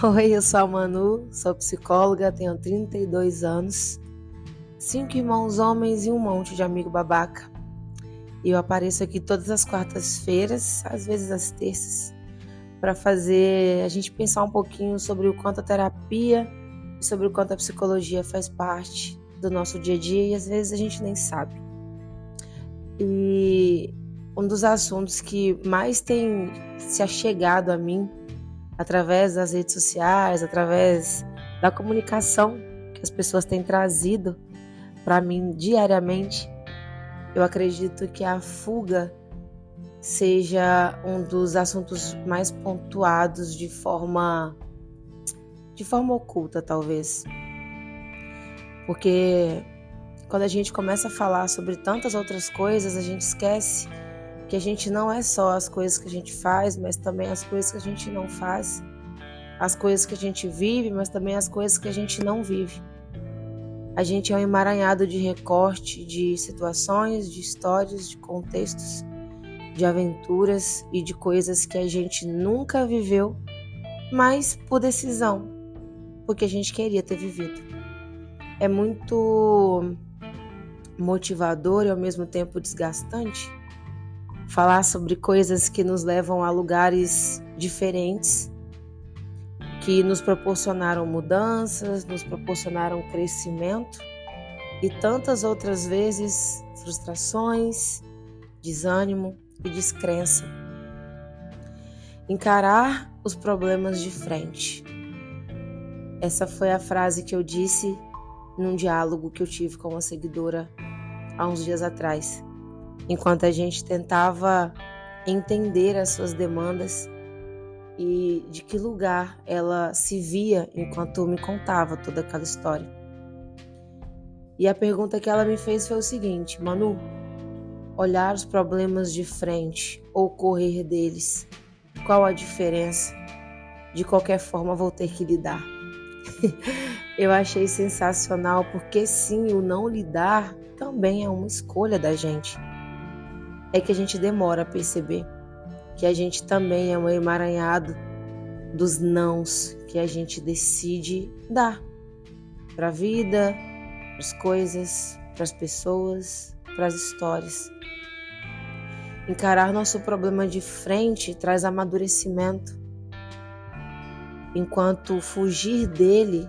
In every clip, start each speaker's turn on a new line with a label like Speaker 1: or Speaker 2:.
Speaker 1: Oi, eu sou a Manu, sou psicóloga, tenho 32 anos, 5 irmãos homens e um monte de amigo babaca. E eu apareço aqui todas as quartas-feiras, às vezes às terças, para fazer a gente pensar um pouquinho sobre o quanto a terapia e sobre o quanto a psicologia faz parte do nosso dia a dia e às vezes a gente nem sabe. E um dos assuntos que mais tem se achegado a mim através das redes sociais, através da comunicação que as pessoas têm trazido para mim diariamente, eu acredito que a fuga seja um dos assuntos mais pontuados de forma oculta, talvez. Porque quando a gente começa a falar sobre tantas outras coisas, a gente esquece que a gente não é só as coisas que a gente faz, mas também as coisas que a gente não faz. As coisas que a gente vive, mas também as coisas que a gente não vive. A gente é um emaranhado de recorte de situações, de histórias, de contextos, de aventuras e de coisas que a gente nunca viveu, mas por decisão, porque a gente queria ter vivido. É muito motivador e ao mesmo tempo desgastante falar sobre coisas que nos levam a lugares diferentes, que nos proporcionaram mudanças, nos proporcionaram crescimento e tantas outras vezes frustrações, desânimo e descrença. Encarar os problemas de frente. Essa foi a frase que eu disse num diálogo que eu tive com uma seguidora há uns dias atrás, enquanto a gente tentava entender as suas demandas e de que lugar ela se via enquanto me contava toda aquela história. E a pergunta que ela me fez foi o seguinte: Manu, olhar os problemas de frente ou correr deles, qual a diferença? De qualquer forma vou ter que lidar. Eu achei sensacional porque sim, o não lidar também é uma escolha da gente. É que a gente demora a perceber que a gente também é um emaranhado dos nãos que a gente decide dar para a vida, para as coisas, para as pessoas, para as histórias. Encarar nosso problema de frente traz amadurecimento, enquanto fugir dele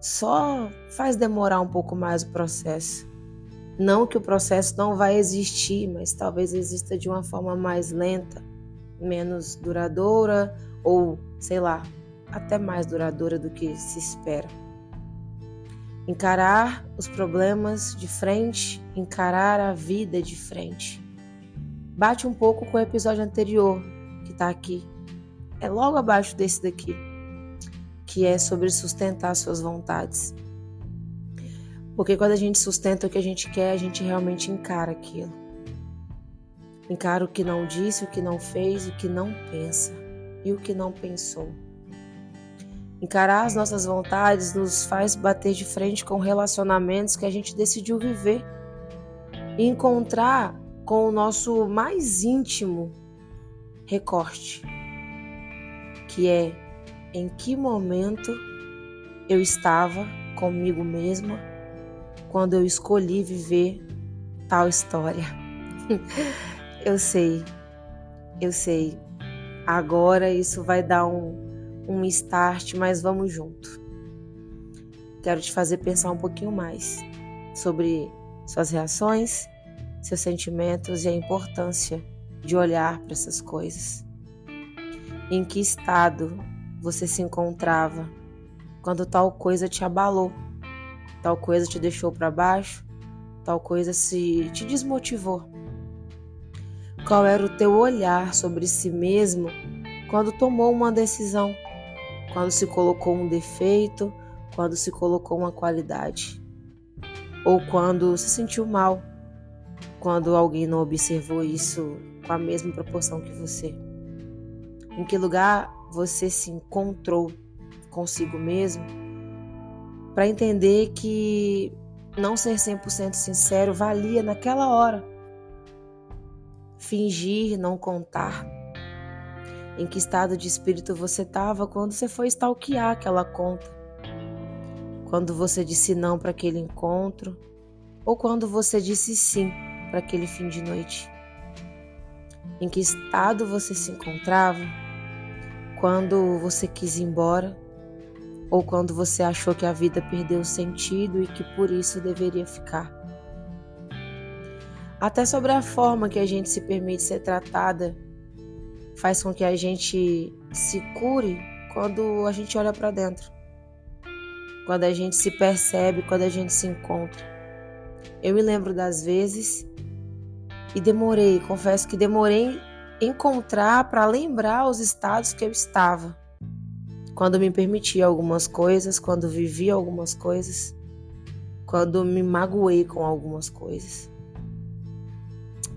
Speaker 1: só faz demorar um pouco mais o processo. Não que o processo não vai existir, mas talvez exista de uma forma mais lenta, menos duradoura ou, sei lá, até mais duradoura do que se espera. Encarar os problemas de frente, encarar a vida de frente. Bate um pouco com o episódio anterior que está aqui. É logo abaixo desse daqui, que é sobre sustentar suas vontades. Porque quando a gente sustenta o que a gente quer, a gente realmente encara aquilo. Encara o que não disse, o que não fez, o que não pensa e o que não pensou. Encarar as nossas vontades nos faz bater de frente com relacionamentos que a gente decidiu viver e encontrar com o nosso mais íntimo recorte, que é em que momento eu estava comigo mesma quando eu escolhi viver tal história. Eu sei. Agora isso vai dar um start, mas vamos junto. Quero te fazer pensar um pouquinho mais sobre suas reações, seus sentimentos e a importância de olhar para essas coisas. Em que estado você se encontrava quando tal coisa te abalou, tal coisa te deixou para baixo, tal coisa te desmotivou? Qual era o teu olhar sobre si mesmo quando tomou uma decisão, quando se colocou um defeito, quando se colocou uma qualidade? Ou quando se sentiu mal, quando alguém não observou isso com a mesma proporção que você? Em que lugar você se encontrou consigo mesmo para entender que não ser 100% sincero valia naquela hora? Fingir, não contar. Em que estado de espírito você estava quando você foi stalkear aquela conta? Quando você disse não para aquele encontro? Ou quando você disse sim para aquele fim de noite? Em que estado você se encontrava quando você quis ir embora? Ou quando você achou que a vida perdeu sentido e que por isso deveria ficar? Até sobre a forma que a gente se permite ser tratada faz com que a gente se cure quando a gente olha para dentro, quando a gente se percebe, quando a gente se encontra. Eu me lembro das vezes e confesso que demorei encontrar para lembrar os estados que eu estava. Quando me permitia algumas coisas, quando vivi algumas coisas, quando me magoei com algumas coisas.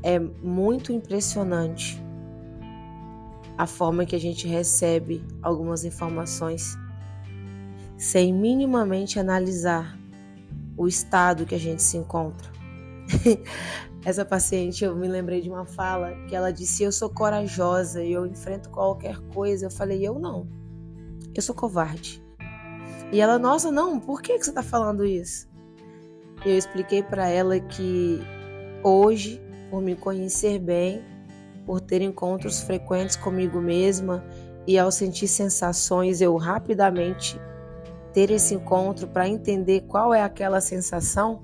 Speaker 1: É muito impressionante a forma que a gente recebe algumas informações sem minimamente analisar o estado que a gente se encontra. Essa paciente, eu me lembrei de uma fala que ela disse: eu sou corajosa e eu enfrento qualquer coisa. Eu falei: eu não, eu sou covarde. E ela: nossa, não, por que você está falando isso? Eu expliquei para ela que hoje, por me conhecer bem, por ter encontros frequentes comigo mesma e ao sentir sensações, eu rapidamente ter esse encontro para entender qual é aquela sensação.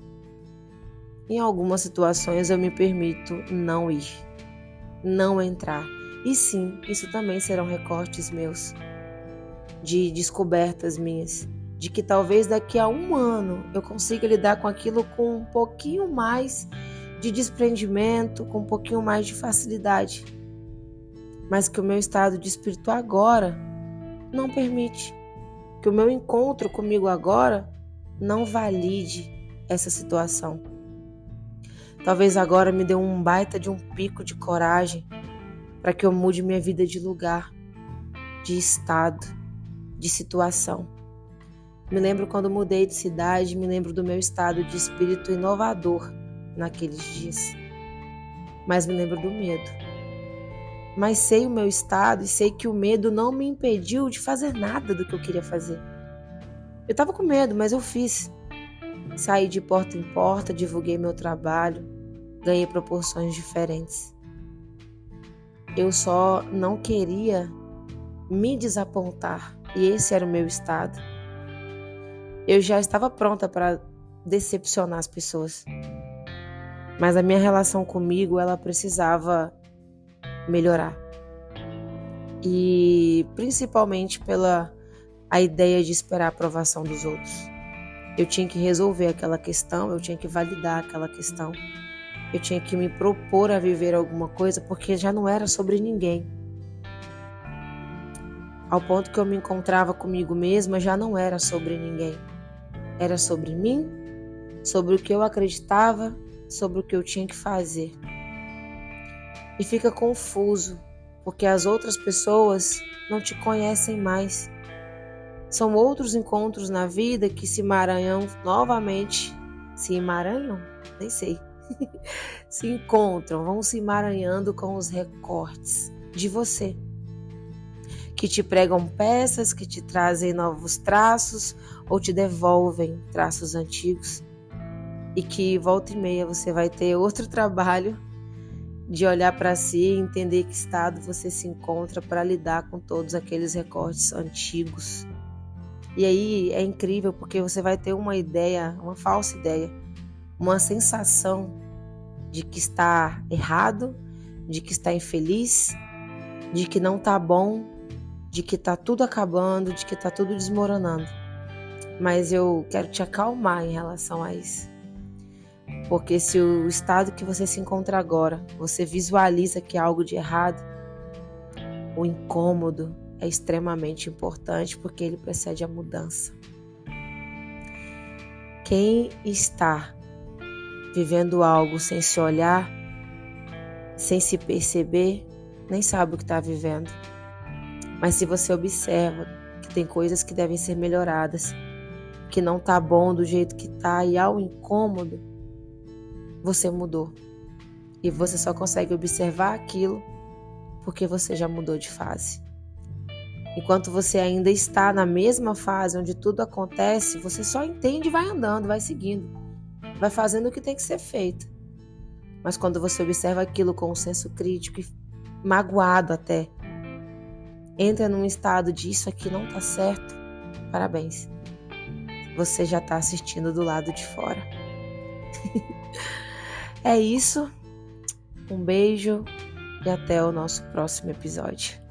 Speaker 1: Em algumas situações eu me permito não ir, não entrar. E sim, isso também serão recortes meus, de descobertas minhas, de que talvez daqui a 1 ano eu consiga lidar com aquilo com um pouquinho mais de desprendimento, com um pouquinho mais de facilidade. Mas que o meu estado de espírito agora não permite, que o meu encontro comigo agora não valide essa situação. Talvez agora me dê um baita de um pico de coragem para que eu mude minha vida de lugar, de estado, de situação. Me lembro quando mudei de cidade, me lembro do meu estado de espírito inovador naqueles dias. Mas me lembro do medo. Mas sei o meu estado e sei que o medo não me impediu de fazer nada do que eu queria fazer. Eu estava com medo, mas eu fiz. Saí de porta em porta, divulguei meu trabalho, ganhei proporções diferentes. Eu só não queria me desapontar e esse era o meu estado. Eu já estava pronta para decepcionar as pessoas. Mas a minha relação comigo, ela precisava melhorar. E principalmente pela a ideia de esperar a aprovação dos outros. Eu tinha que resolver aquela questão, eu tinha que validar aquela questão. Eu tinha que me propor a viver alguma coisa, porque já não era sobre ninguém. Ao ponto que eu me encontrava comigo mesma, já não era sobre ninguém. Era sobre mim, sobre o que eu acreditava, sobre o que eu tinha que fazer. E fica confuso, porque as outras pessoas não te conhecem mais. São outros encontros na vida que se emaranham novamente. Se emaranham? Nem sei. Se encontram, vão se emaranhando com os recortes de você. Que te pregam peças, que te trazem novos traços ou te devolvem traços antigos. E que volta e meia você vai ter outro trabalho de olhar para si e entender que estado você se encontra para lidar com todos aqueles recortes antigos. E aí é incrível porque você vai ter uma ideia, uma falsa ideia, uma sensação de que está errado, de que está infeliz, de que não está bom, de que está tudo acabando, de que está tudo desmoronando. Mas eu quero te acalmar em relação a isso. Porque se o estado que você se encontra agora, você visualiza que há algo de errado, o incômodo é extremamente importante porque ele precede a mudança. Quem está vivendo algo sem se olhar, sem se perceber, nem sabe o que está vivendo. Mas se você observa que tem coisas que devem ser melhoradas, que não está bom do jeito que está e há um incômodo, você mudou. E você só consegue observar aquilo porque você já mudou de fase. Enquanto você ainda está na mesma fase onde tudo acontece, você só entende e vai andando, vai seguindo, vai fazendo o que tem que ser feito. Mas quando você observa aquilo com um senso crítico e magoado até, entra num estado de isso aqui não tá certo, parabéns. Você já tá assistindo do lado de fora. É isso. Um beijo e até o nosso próximo episódio.